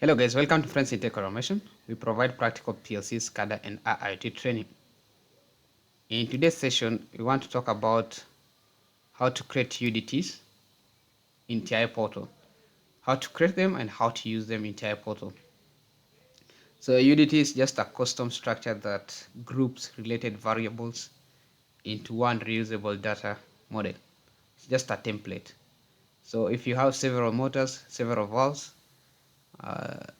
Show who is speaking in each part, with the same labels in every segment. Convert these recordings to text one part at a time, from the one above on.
Speaker 1: Hello guys, welcome to Friends in Tech Automation. We provide practical PLC, SCADA and IoT training. In today's session, we want to talk about how to create UDTs in TIA Portal, how to create them and how to use them in TIA Portal. So a UDT is just a custom structure that groups related variables into one reusable data model. It's just a template. So if you have several motors, several valves,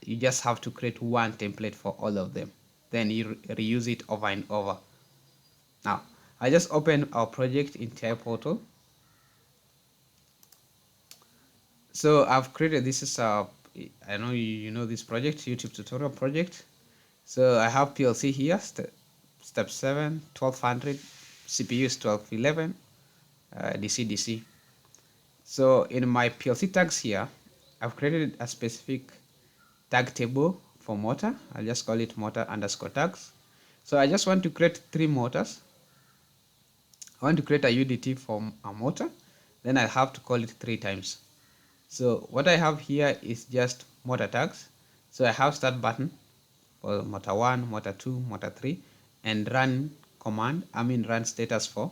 Speaker 1: you just have to create one template for all of them. Then you reuse it over and over. Now, I just opened our project in TIA Portal. So I've created, this is a, I know you know this project, YouTube tutorial project. So I have PLC here, step 7, 1200, CPU is 1211, DC. So in my PLC tags here, I've created a specific tag table for motor. I'll just call it motor underscore tags. So I just want to create 3 motors. I want to create a UDT for a motor, then I have to call it 3 times. So what I have here is just motor tags. So I have start button for motor 1, motor 2, motor 3, and run command, run status for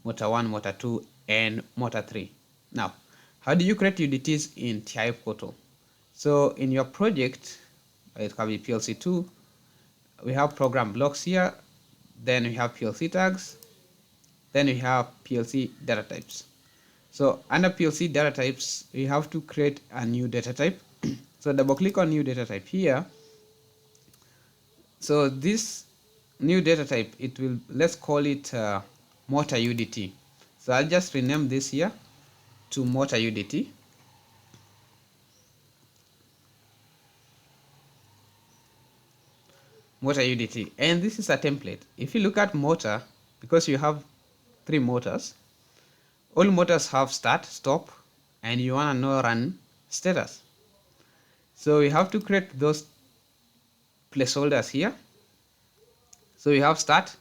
Speaker 1: motor 1, motor 2, and motor 3. Now, how do you create UDTs in TIA Portal? So in your project, it can be PLC2, we have program blocks here, then we have PLC tags, then we have PLC data types. So under PLC data types, we have to create a new data type. So double click on new data type here. So this new data type, it will, let's call it motor UDT. So I'll just rename this here to motor UDT. Motor UDT, and this is a template. If you look at motor, because you have 3 motors, all motors have start, stop, and you want to know run status. So we have to create those placeholders here. So we have start.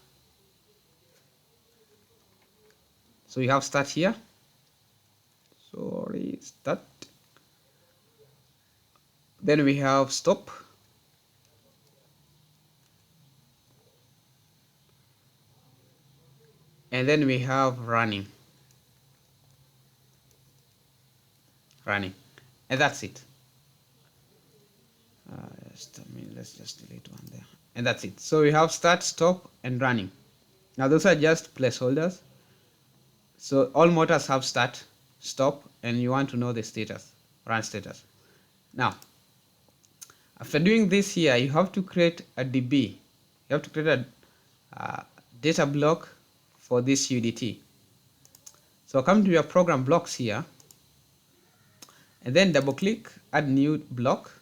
Speaker 1: So we have start here. Sorry, start. Then we have stop. And then we have running. And that's it. Let's just delete one there, and that's it. So we have start, stop, and running. Now those are just placeholders. So all motors have start, stop, and you want to know the status, run status. Now after doing this here, you have to create a DB. You have to create a data block for this UDT. So come to your program blocks here, and then double click add new block,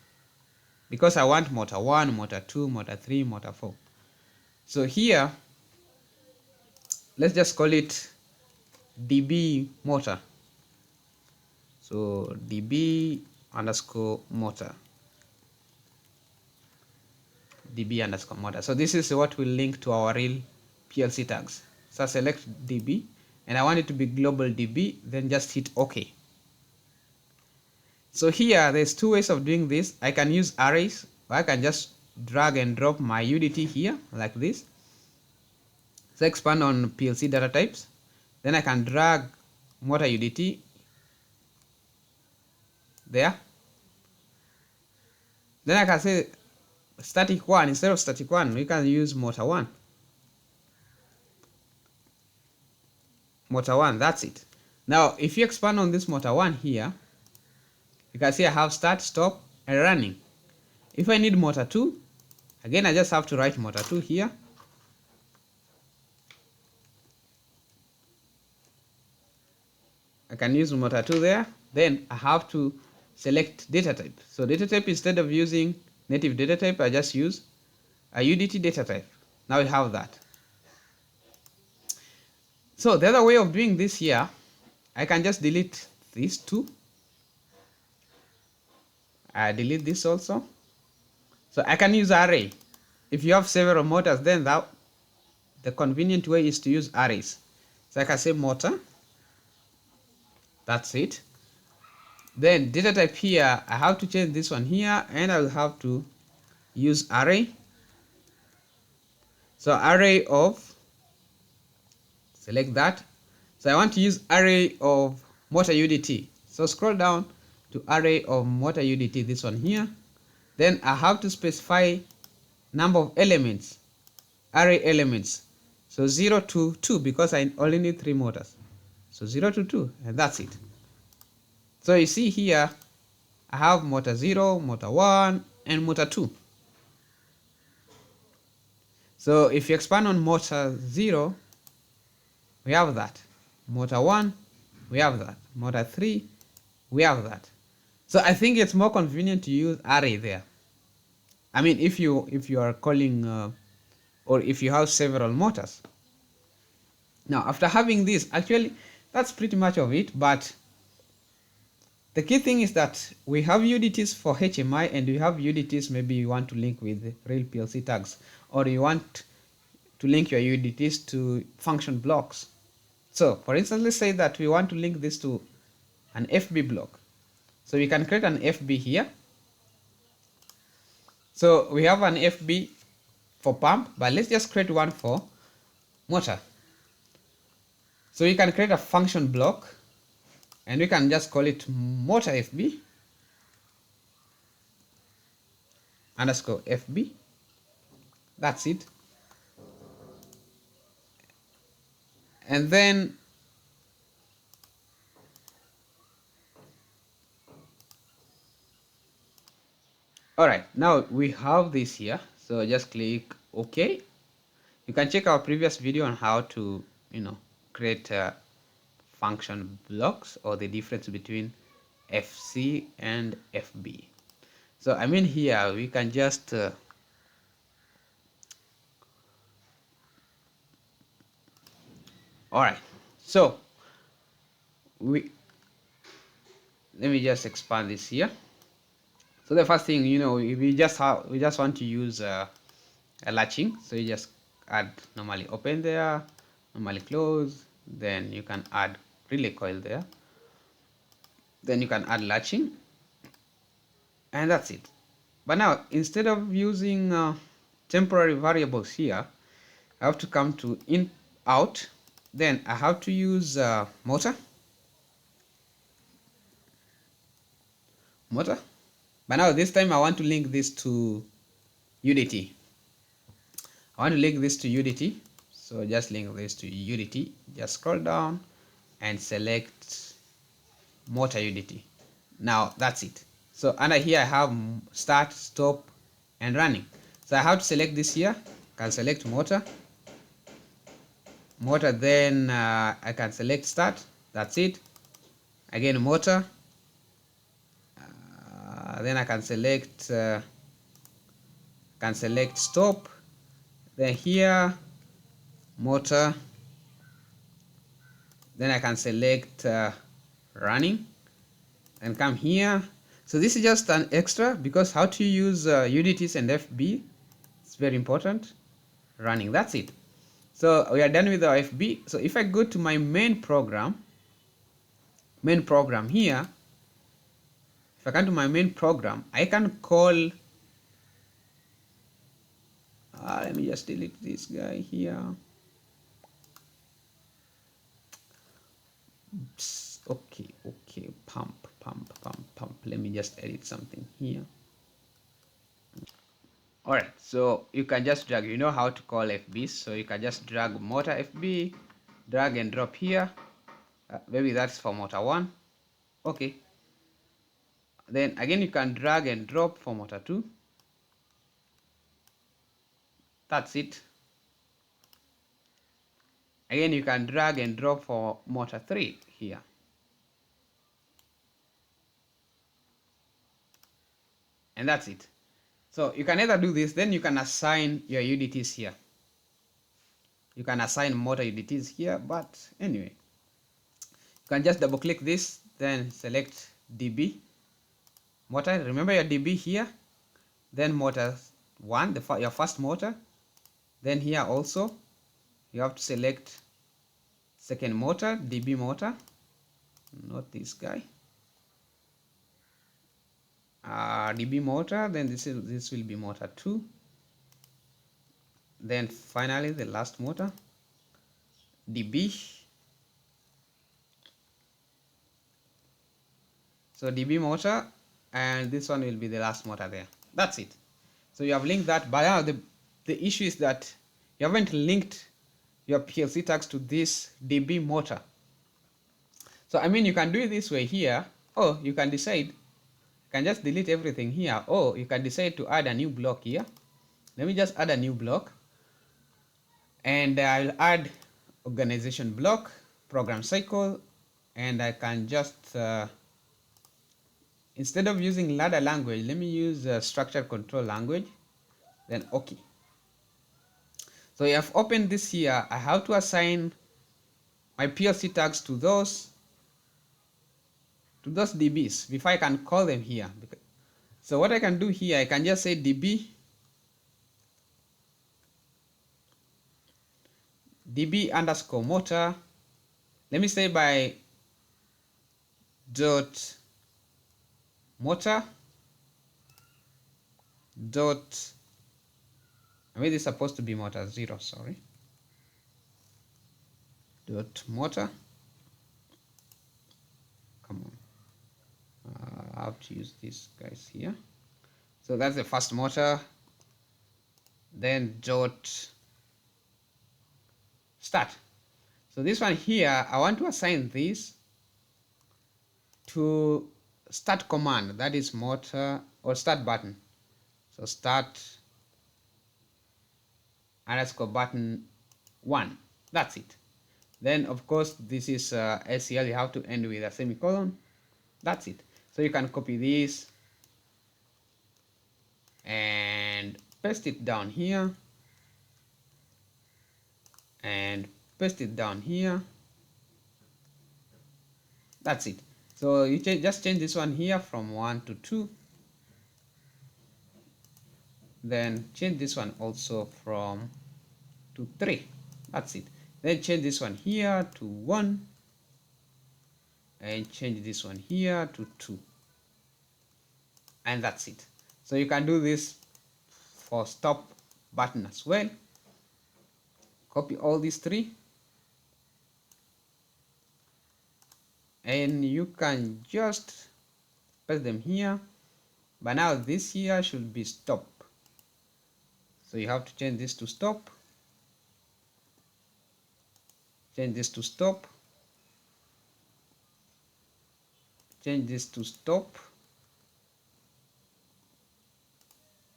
Speaker 1: because I want motor 1, motor 2, motor 3, motor 4. So here, let's just call it DB motor. So DB underscore motor. DB underscore motor. So this is what will link to our real PLC tags. So I select DB, and I want it to be global DB, then just hit OK. So here, there's 2 ways of doing this. I can use arrays, or I can just drag and drop my UDT here, like this. So expand on PLC data types. Then I can drag motor UDT there. Then I can say static 1. Instead of static 1, we can use motor 1. Motor 1, that's it. Now, if you expand on this motor 1 here, you can see I have start, stop, and running. If I need motor 2, again I just have to write motor 2 here. I can use motor 2 there. Then I have to select data type. So data type, instead of using native data type, I just use a UDT data type. Now we have that. So the other way of doing this here, I can just delete these 2. I delete this also. So I can use array. If you have several motors, then the convenient way is to use arrays. So I can say motor. That's it. Then data type here, I have to change this one here, and I will have to use array. So array of, select that. So I want to use array of motor UDT. So scroll down to array of motor UDT, this one here. Then I have to specify number of elements, array elements. So 0 to 2, because I only need 3 motors. So 0 to 2, and that's it. So you see here, I have motor 0, motor 1, and motor 2. So if you expand on motor 0, we have that. Motor 1, we have that. Motor 3, we have that. So I think it's more convenient to use array there. I mean, if you are calling or if you have several motors. Now after having this, actually that's pretty much of it, but the key thing is that we have UDTs for HMI, and we have UDTs maybe you want to link with real PLC tags, or you want to link your UDTs to function blocks. So for instance, let's say that we want to link this to an FB block. So we can create an FB here. So we have an FB for pump, but let's just create one for motor. So we can create a function block, and we can just call it motor FB underscore FB. That's it. And then alright, now we have this here. So just click OK. You can check our previous video on how to, create function blocks, or the difference between FC and FB. So I mean, here we can just alright, so let me just expand this here. So the first thing, we just want to use a latching. So you just add normally open there, normally close, then you can add relay coil there, then you can add latching, and that's it. But now, instead of using temporary variables here, I have to come to in out, then I have to use motor, but now this time I want to link this to UDT. I want to link this to UDT, so just link this to UDT. Just scroll down and select motor UDT. Now that's it. So under here I have start, stop, and running. So I have to select this here. I can select motor, then I can select start. That's it. Again motor, then I can select stop. Then here motor, then I can select running, and come here. So this is just an extra, because how to use UDTs and FB, it's very important. Running, that's it. So we are done with our FB. So if I go to my main program here, if I come to my main program, I can call let me just delete this guy here. Oops. Okay, pump. Let me just edit something here. Alright, so you can just drag, you know how to call FBs, so you can just drag motor FB, drag and drop here. Maybe that's for motor 1. Okay. Then again you can drag and drop for motor 2. That's it. Again you can drag and drop for motor 3 here. And that's it. So you can either do this, then you can assign your UDTs here. You can assign motor UDTs here, but anyway, you can just double click this, then select DB motor. Remember your DB here, then motor 1, your first motor. Then here also you have to select second motor, DB motor, not this guy. db motor, then this will be motor 2, then finally the last motor db. So db motor, and this one will be the last motor there. That's it. So you have linked that, but now the issue is that you haven't linked your PLC tags to this db motor. So I mean, you can do it this way here, or you can decide, you can just delete everything here, or you can decide to add a new block here. Let me just add a new block, and I'll add organization block, program cycle, and I can just instead of using ladder language, let me use structure control language, then okay. So you have opened this here. I have to assign my PLC tags to those DBs before I can call them here. So what I can do here, I can just say db underscore motor. Let me say by dot motor dot, I mean, this is supposed to be motor 0, sorry, dot motor, come on, I have to use these guys here. So that's the first motor, then dot start. So this one here, I want to assign this to start command, that is motor or start button. So start underscore button 1, that's it. Then of course this is SCL, you have to end with a semicolon, that's it. So you can copy this and paste it down here, and paste it down here, that's it. So you just change this one here from 1 to 2, then change this one also from 2 to 3, that's it. Then change this one here to 1, and change this one here to 2, and that's it. So you can do this for stop button as well. Copy all these 3, and you can just paste them here, but now this here should be stop. So you have to change this to stop, change this to stop, change this to stop,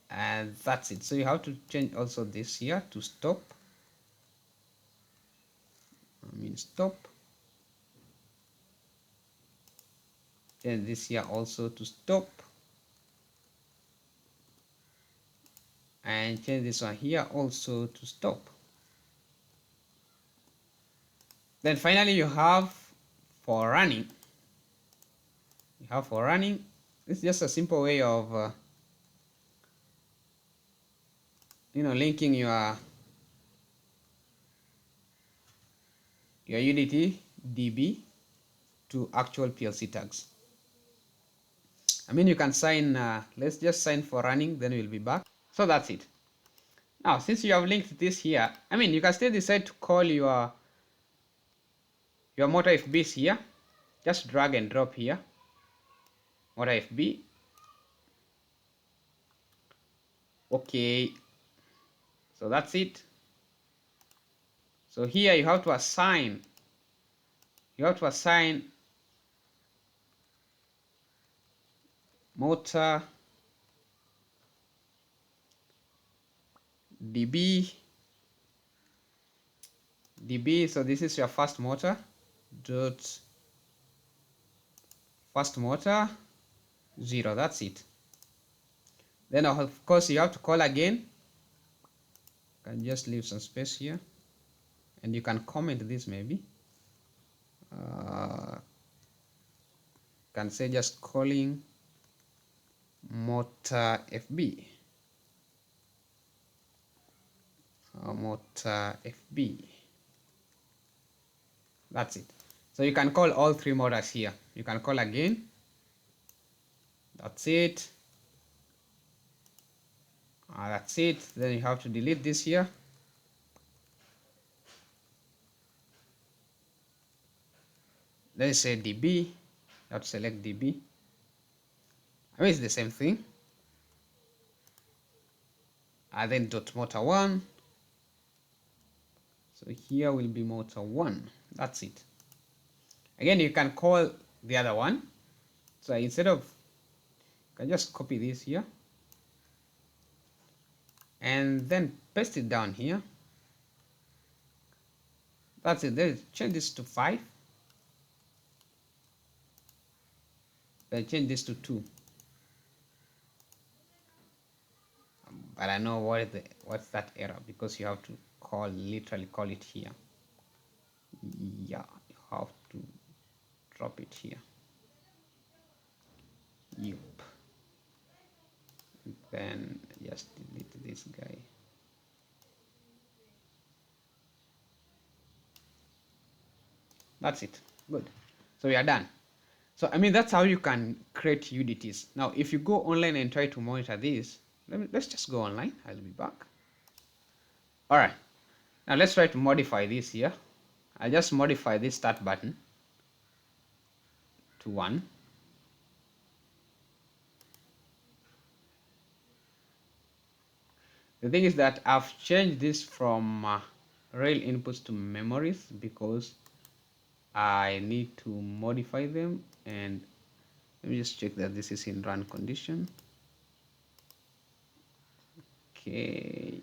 Speaker 1: and that's it. So you have to change also this here to stop, I mean stop, change this here also to stop, and change this one here also to stop. Then finally you have for running. You have for running. It's just a simple way of linking your UDT DB to actual PLC tags. I mean, you can sign, let's just sign for running, then we'll be back. So that's it. Now, since you have linked this here, I mean, you can still decide to call your motor FBs here. Just drag and drop here, motor FB. Okay, so that's it. So here you have to assign motor db. So this is your first motor dot first motor 0, that's it. Then of course you have to call again. You can just leave some space here, and you can comment this maybe. Can say just calling motor FB, motor FB, that's it. So you can call all 3 motors here. You can call again, that's it. That's it. Then you have to delete this here. Then say dB. You have to select dB. I mean, it's the same thing. And then dot motor 1. So here will be motor 1. That's it. Again, you can call the other one. So instead of, you can just copy this here and then paste it down here. That's it. Then change this to 5. Then change this to 2. But I know what's that error, because you have to literally call it here. Yeah, you have to drop it here. Yep. And then just delete this guy. That's it. Good. So we are done. So I mean, that's how you can create UDTs. Now, if you go online and try to monitor this, let's just go online. I'll be back. All right. Now let's try to modify this here. I'll just modify this start button to 1. The thing is that I've changed this from rail inputs to memories because I need to modify them. And let me just check that this is in run condition. Okay,